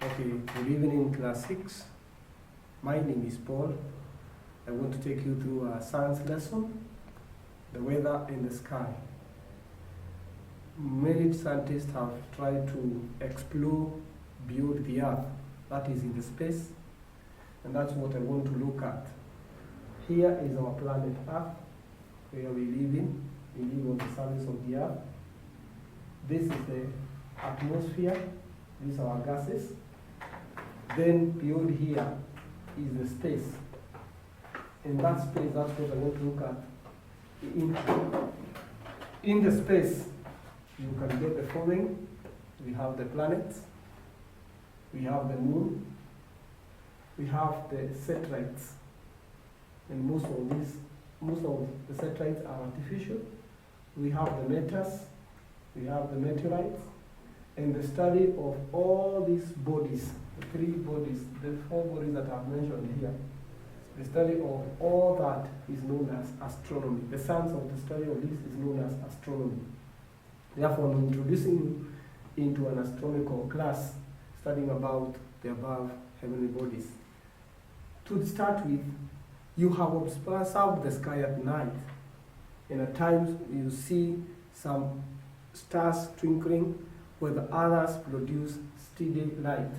Okay, good evening, class 6. My name is Paul. I want to take you through a science lesson, the weather in the sky. Many scientists have tried to explore beyond the Earth, that is in the space, and that's what I want to look at. Here is our planet Earth, where we live in. We live on the surface of the Earth. This is the atmosphere, these are our gases. Then beyond here is the space. In that space, that's what I want to look at. In the space, you can get the following. We have the planets, we have the moon, we have the satellites. And most of the satellites are artificial. We have the meteors, we have the meteorites, and the study of all these bodies, the 3 bodies, the 4 bodies that I've mentioned here. The study of all that is known as astronomy. The science of the study of this is known as astronomy. Therefore, I'm introducing you into an astronomical class studying about the above heavenly bodies. To start with, you have observed the sky at night, and at times you see some stars twinkling, where the others produce steady light.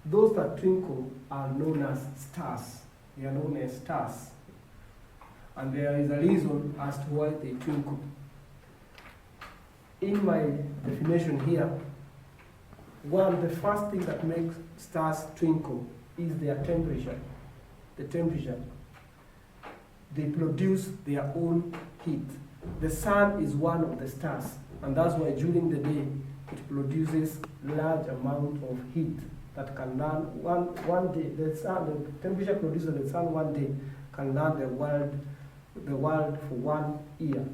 Those that twinkle are known as stars. They are known as stars. And there is a reason as to why they twinkle. In my definition here, the first thing that makes stars twinkle is their temperature. The temperature. They produce their own heat. The sun is one of the stars, and that's why during the day it produces large amount of heat that can run one day. The temperature produced by the sun one day can run the world for 1 year.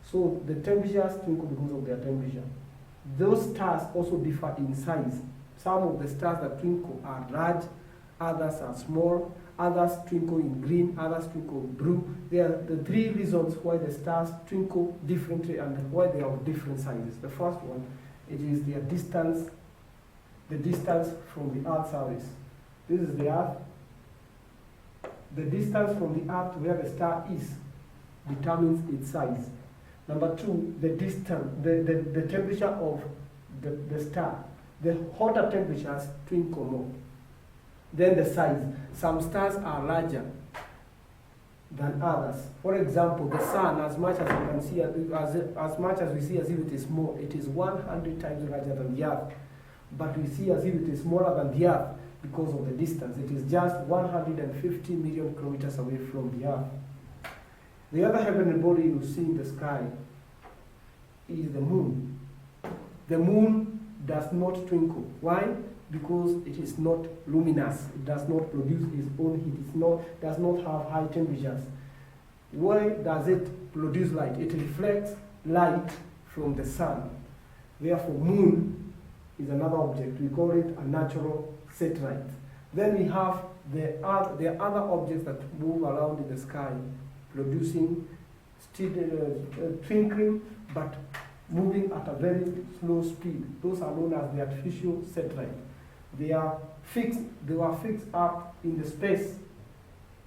So the temperatures twinkle because of their temperature. Those stars also differ in size. Some of the stars that twinkle are large, others are small, others twinkle in green, others twinkle in blue. There are the 3 reasons why the stars twinkle differently and why they are of different sizes. The first one, it is their distance, the distance from the Earth's surface. This is the Earth. The distance from the Earth to where the star is determines its size. Number 2, the distance, the temperature of the star. The hotter temperatures twinkle more. Then the size. Some stars are larger than others. For example, the sun, as much as you can see, as much as we see as if it is small, it is 100 times larger than the Earth. But we see as if it is smaller than the Earth because of the distance. It is just 150 million kilometers away from the Earth. The other heavenly body you see in the sky is the moon. The moon does not twinkle. Why? Because it is not luminous. It does not produce its own heat. It does not have high temperatures. Why does it produce light? It reflects light from the sun. Therefore, moon is another object. We call it a natural satellite. Then we have the other objects that move around in the sky, producing twinkling, but moving at a very slow speed. Those are known as the artificial satellite. They were fixed up in the space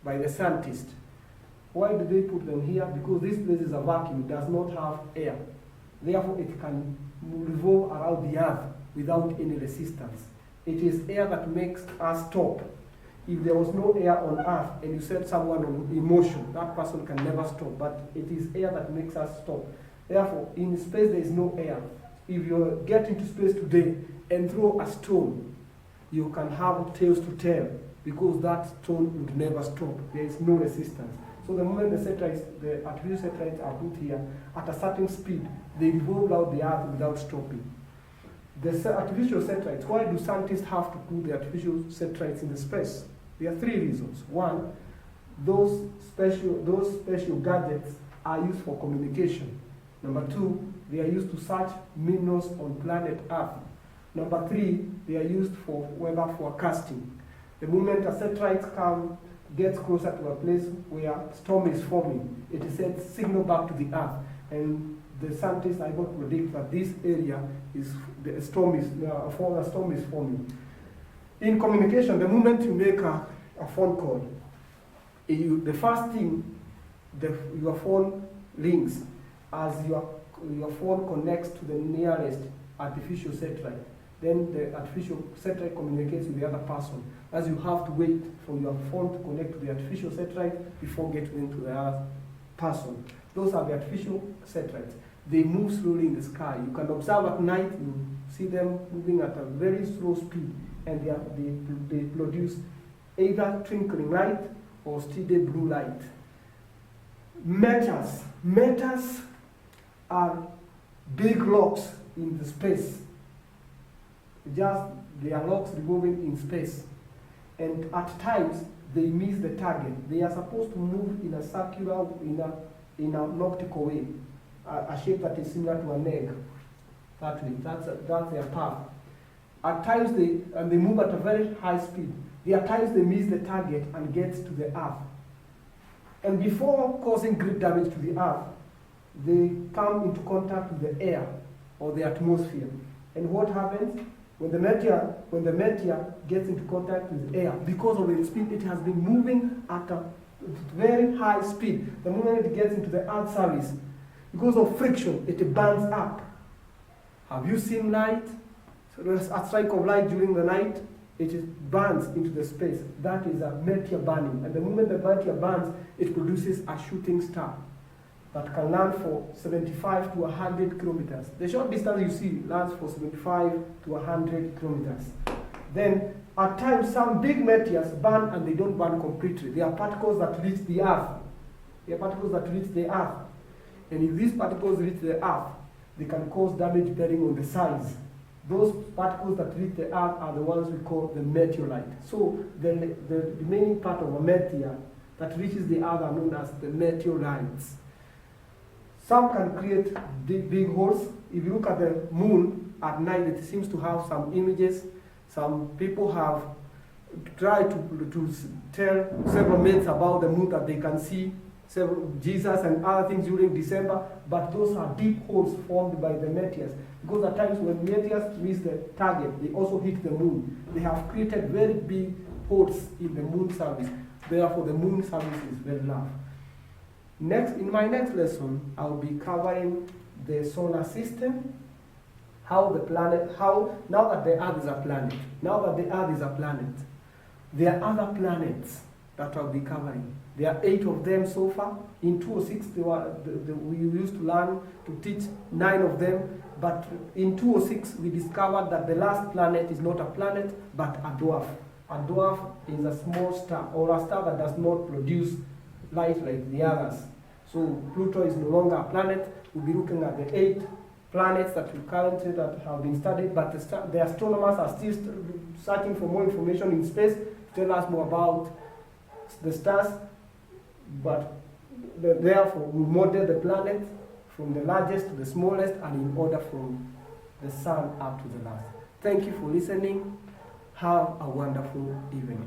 by the scientists. Why do they put them here? Because this place is a vacuum, it does not have air. Therefore, it can revolve around the Earth without any resistance. It is air that makes us stop. If there was no air on Earth and you set someone in motion, that person can never stop, but it is air that makes us stop. Therefore, in space there is no air. If you get into space today and throw a stone, you can have tails to tail because that stone would never stop. There is no resistance. So the moment the artificial satellites are put here, at a certain speed, they revolve around the Earth without stopping. The artificial satellites, why do scientists have to put the artificial satellites in the space? There are 3 reasons. 1, those special gadgets are used for communication. Number 2, they are used to search minerals on planet Earth. Number 3, they are used for weather forecasting. The moment a satellite gets closer to a place where storm is forming, it sends signal back to the Earth, and the scientists are able to predict that this area is a storm is forming. In communication, the moment you make a phone call, the first thing, your phone rings as your phone connects to the nearest artificial satellite. Then the artificial satellite communicates with the other person, as you have to wait for your phone to connect to the artificial satellite before getting into the other person. Those are the artificial satellites. They move slowly in the sky. You can observe at night, you see them moving at a very slow speed, and they produce either twinkling light or steady blue light. Meteors are big rocks in the space. They are rocks revolving in space. And at times, they miss the target. They are supposed to move in a circular, in an optical way, a shape that is similar to an egg. That way, that's their path. At times, they move at a very high speed. There are times they miss the target and get to the Earth. And before causing great damage to the Earth, they come into contact with the air or the atmosphere. And what happens? When the meteor gets into contact with the air, because of its speed, it has been moving at a very high speed. The moment it gets into the Earth's surface, because of friction, it burns up. Have you seen light? So there's a strike of light during the night, it burns into the space. That is a meteor burning. And the moment the meteor burns, it produces a shooting star that can land for 75 to 100 kilometers. The short distance you see lands for 75 to 100 kilometers. Then, at times, some big meteors burn and they don't burn completely. They are particles that reach the Earth. And if these particles reach the Earth, they can cause damage depending on the size. Those particles that reach the Earth are the ones we call the meteorite. So the remaining part of a meteor that reaches the Earth are known as the meteorites. Some can create big holes. If you look at the moon at night, it seems to have some images. Some people have tried to tell several myths about the moon that they can see Jesus and other things during December, but those are deep holes formed by the meteors. Because at times when meteors miss the target, they also hit the moon. They have created very big holes in the moon surface. Therefore, the moon surface is very large. In my next lesson, I will be covering the solar system, now that the Earth is a planet, there are other planets that I'll be covering. There are 8 of them so far. In 206, we used to learn to teach 9 of them, but in 206, we discovered that the last planet is not a planet, but a dwarf. A dwarf is a small star, or a star that does not produce light like the others. So Pluto is no longer a planet. We'll be looking at the 8 planets that have been studied, but the astronomers are still searching for more information in space to tell us more about the stars. But therefore, we model the planet from the largest to the smallest, and in order from the sun up to the last. Thank you for listening. Have a wonderful evening.